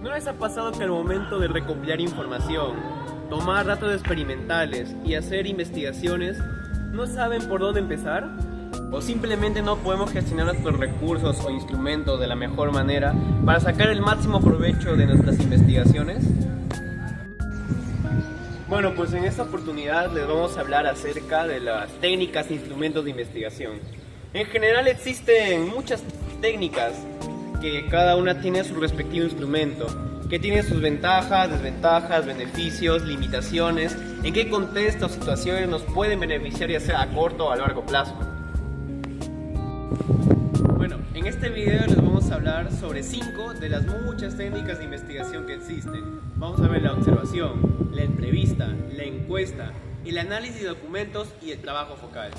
¿No les ha pasado que al momento de recopilar información, tomar datos experimentales y hacer investigaciones, no saben por dónde empezar? ¿O simplemente no podemos gestionar nuestros recursos o instrumentos de la mejor manera para sacar el máximo provecho de nuestras investigaciones? Bueno, pues en esta oportunidad les vamos a hablar acerca de las técnicas e instrumentos de investigación. En general existen muchas técnicas que cada una tiene su respectivo instrumento, que tiene sus ventajas, desventajas, beneficios, limitaciones, en qué contexto o situaciones nos pueden beneficiar ya sea a corto o a largo plazo. Bueno, en este video les vamos a hablar sobre 5 de las muchas técnicas de investigación que existen. Vamos a ver la observación, la entrevista, la encuesta, el análisis de documentos y el trabajo focal.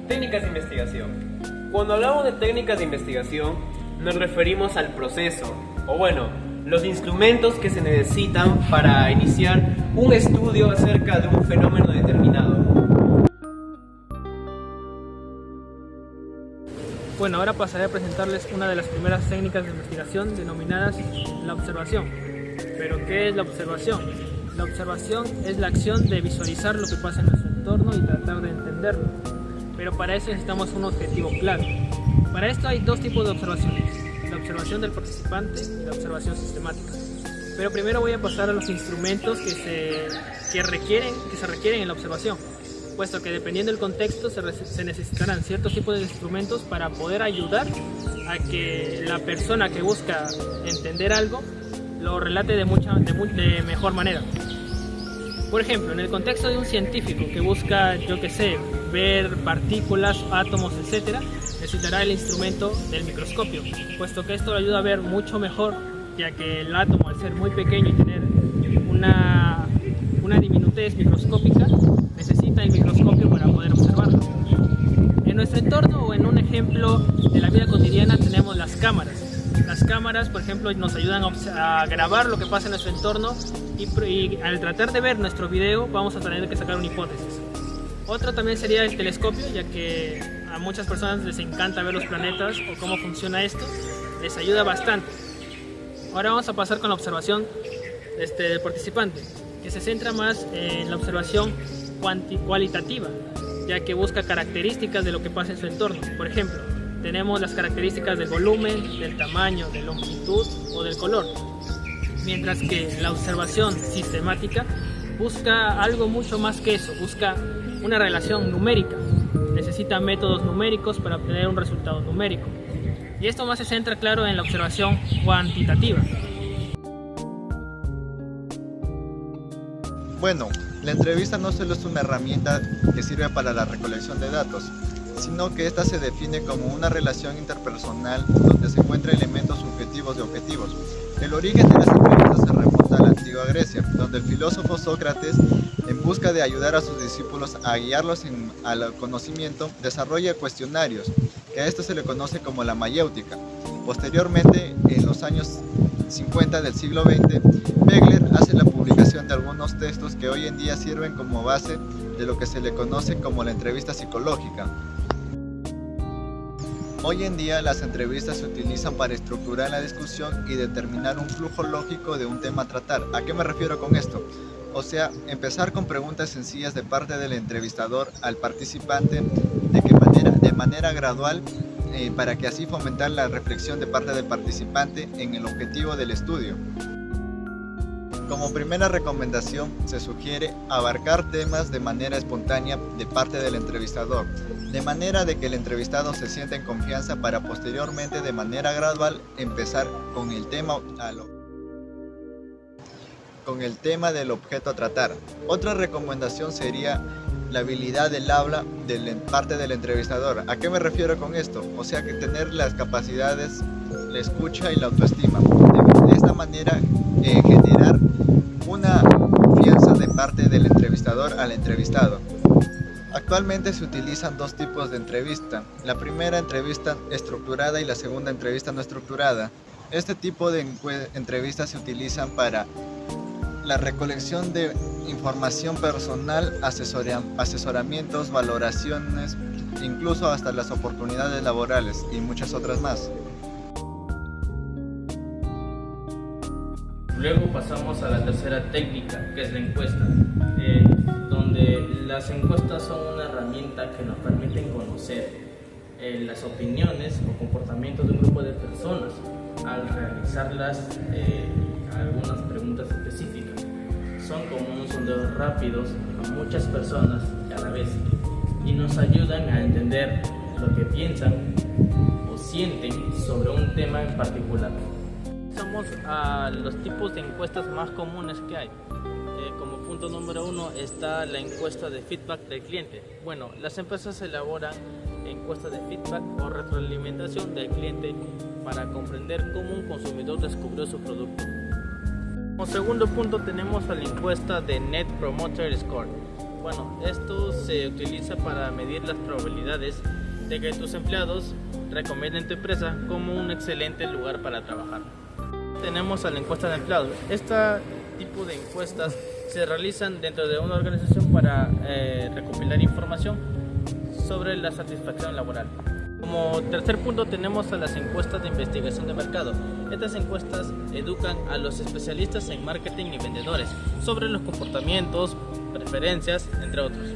Técnicas de investigación. Cuando hablamos de técnicas de investigación, nos referimos al proceso, o bueno, los instrumentos que se necesitan para iniciar un estudio acerca de un fenómeno determinado. Bueno, ahora pasaré a presentarles una de las primeras técnicas de investigación denominadas la observación. ¿Pero qué es la observación? La observación es la acción de visualizar lo que pasa en nuestro entorno y tratar de entenderlo. Pero para eso necesitamos un objetivo claro. Para esto hay dos tipos de observaciones: la observación del participante y la observación sistemática. Pero primero voy a pasar a los instrumentos que se requieren en la observación, puesto que dependiendo del contexto se necesitarán ciertos tipos de instrumentos para poder ayudar a que la persona que busca entender algo lo relate de mejor manera. Por ejemplo, en el contexto de un científico que busca, ver partículas, átomos, etc., necesitará el instrumento del microscopio, puesto que esto lo ayuda a ver mucho mejor, ya que el átomo, al ser muy pequeño y tener una diminutez microscópica, necesita el microscopio para poder observarlo. En nuestro entorno o en un ejemplo de la vida cotidiana tenemos las cámaras. Las cámaras, por ejemplo, nos ayudan a grabar lo que pasa en nuestro entorno y al tratar de ver nuestro video vamos a tener que sacar una hipótesis. Otro también sería el telescopio, ya que a muchas personas les encanta ver los planetas o cómo funciona esto, les ayuda bastante. Ahora vamos a pasar con la observación del participante, que se centra más en la observación cualitativa, ya que busca características de lo que pasa en su entorno. Por ejemplo, tenemos las características del volumen, del tamaño, de longitud o del color. Mientras que la observación sistemática busca algo mucho más que eso, busca una relación numérica. Necesita métodos numéricos para obtener un resultado numérico. Y esto más se centra, claro, en la observación cuantitativa. Bueno, la entrevista no solo es una herramienta que sirve para la recolección de datos, sino que esta se define como una relación interpersonal donde se encuentran elementos subjetivos y objetivos. El origen de las entrevistas se remonta a la antigua Grecia, donde el filósofo Sócrates, en busca de ayudar a sus discípulos a guiarlos al conocimiento, desarrolla cuestionarios, que a esto se le conoce como la mayéutica. Posteriormente, en los años 50 del siglo XX, Beckler hace la publicación de algunos textos que hoy en día sirven como base de lo que se le conoce como la entrevista psicológica. Hoy en día las entrevistas se utilizan para estructurar la discusión y determinar un flujo lógico de un tema a tratar. ¿A qué me refiero con esto? O sea, empezar con preguntas sencillas de parte del entrevistador al participante de manera gradual para que así fomentar la reflexión de parte del participante en el objetivo del estudio. Como primera recomendación, se sugiere abarcar temas de manera espontánea de parte del entrevistador, de manera de que el entrevistado se sienta en confianza para posteriormente, de manera gradual, empezar con el tema del objeto a tratar. Otra recomendación sería la habilidad del habla de parte del entrevistador. ¿A qué me refiero con esto? O sea, que tener las capacidades, la escucha y la autoestima. De esta manera, generar una confianza de parte del entrevistador al entrevistado. Actualmente se utilizan dos tipos de entrevista. La primera, entrevista estructurada, y la segunda, entrevista no estructurada. Este tipo de entrevistas se utilizan para la recolección de información personal, asesoramientos, valoraciones incluso hasta las oportunidades laborales y muchas otras más. Luego pasamos a la tercera técnica, que es la encuesta, donde las encuestas son una herramienta que nos permiten conocer las opiniones o comportamientos de un grupo de personas al realizarlas algunas preguntas específicas. Son como unos sondeos rápidos a muchas personas a la vez y nos ayudan a entender lo que piensan o sienten sobre un tema en particular. Pasamos a los tipos de encuestas más comunes que hay. Como punto número 1 está la encuesta de feedback del cliente. Bueno, las empresas elaboran encuestas de feedback o retroalimentación del cliente para comprender cómo un consumidor descubrió su producto. Como segundo punto tenemos a la encuesta de Net Promoter Score. Bueno, esto se utiliza para medir las probabilidades de que tus empleados recomienden tu empresa como un excelente lugar para trabajar. Tenemos a la encuesta de empleados. Este tipo de encuestas se realizan dentro de una organización para recopilar información sobre la satisfacción laboral. Como tercer punto tenemos a las encuestas de investigación de mercado. Estas encuestas educan a los especialistas en marketing y vendedores sobre los comportamientos, preferencias, entre otros.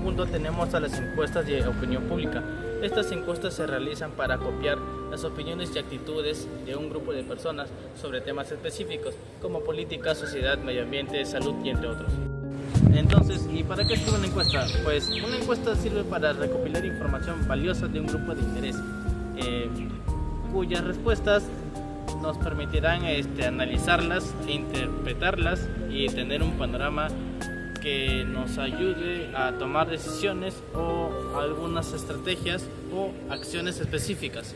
Punto tenemos a las encuestas de opinión pública. Estas encuestas se realizan para copiar las opiniones y actitudes de un grupo de personas sobre temas específicos como política, sociedad, medio ambiente, salud y entre otros. Entonces, ¿y para qué sirve una encuesta? Pues una encuesta sirve para recopilar información valiosa de un grupo de interés, cuyas respuestas nos permitirán analizarlas e interpretarlas y tener un panorama que nos ayude a tomar decisiones o algunas estrategias o acciones específicas.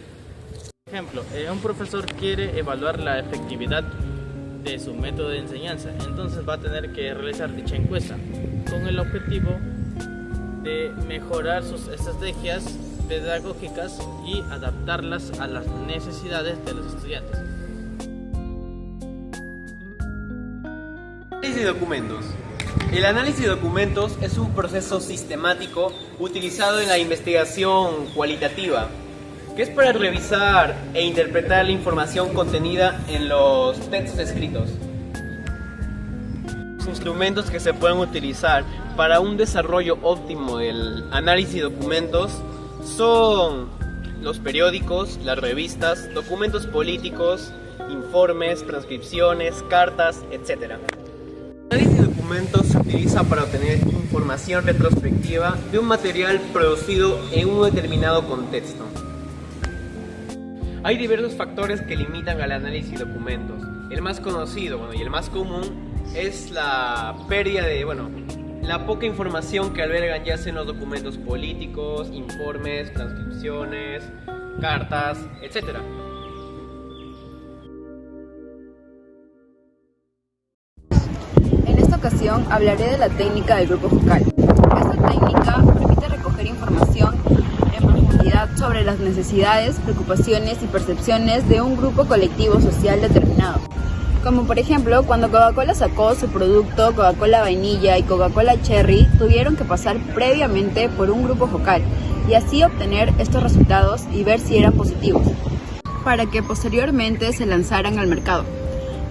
Por ejemplo, un profesor quiere evaluar la efectividad de su método de enseñanza, entonces va a tener que realizar dicha encuesta con el objetivo de mejorar sus estrategias pedagógicas y adaptarlas a las necesidades de los estudiantes. Análisis de documentos. El análisis de documentos es un proceso sistemático utilizado en la investigación cualitativa, que es para revisar e interpretar la información contenida en los textos escritos. Los instrumentos que se pueden utilizar para un desarrollo óptimo del análisis de documentos son los periódicos, las revistas, documentos políticos, informes, transcripciones, cartas, etc. El análisis de documentos se utiliza para obtener información retrospectiva de un material producido en un determinado contexto. Hay diversos factores que limitan al análisis de documentos. El más conocido y el más común es la pérdida de, la poca información que albergan ya sea en los documentos políticos, informes, transcripciones, cartas, etc. En esta ocasión hablaré de la técnica del grupo focal. Esta técnica permite recoger información en profundidad sobre las necesidades, preocupaciones y percepciones de un grupo colectivo social determinado. Como por ejemplo, cuando Coca-Cola sacó su producto Coca-Cola Vainilla y Coca-Cola Cherry, tuvieron que pasar previamente por un grupo focal y así obtener estos resultados y ver si eran positivos, para que posteriormente se lanzaran al mercado,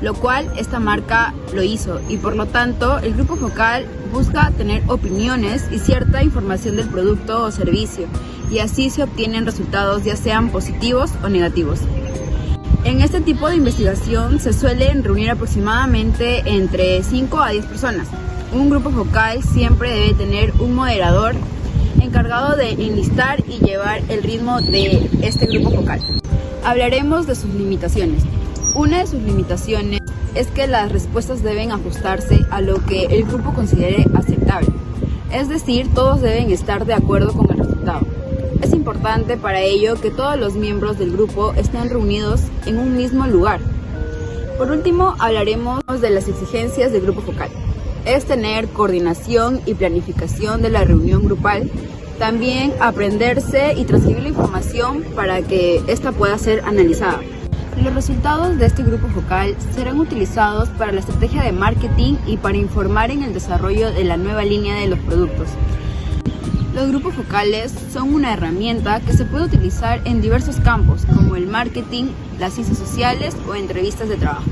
lo cual esta marca lo hizo y por lo tanto el grupo focal busca tener opiniones y cierta información del producto o servicio y así se obtienen resultados ya sean positivos o negativos. En este tipo de investigación se suelen reunir aproximadamente entre 5 a 10 personas. Un grupo focal siempre debe tener un moderador encargado de enlistar y llevar el ritmo de este grupo focal. Hablaremos de sus limitaciones. Una de sus limitaciones es que las respuestas deben ajustarse a lo que el grupo considere aceptable. Es decir, todos deben estar de acuerdo con el resultado. Es importante para ello que todos los miembros del grupo estén reunidos en un mismo lugar. Por último, hablaremos de las exigencias del grupo focal. Es tener coordinación y planificación de la reunión grupal, también aprenderse y transcribir la información para que ésta pueda ser analizada. Los resultados de este grupo focal serán utilizados para la estrategia de marketing y para informar en el desarrollo de la nueva línea de los productos. Los grupos focales son una herramienta que se puede utilizar en diversos campos, como el marketing, las ciencias sociales o entrevistas de trabajo.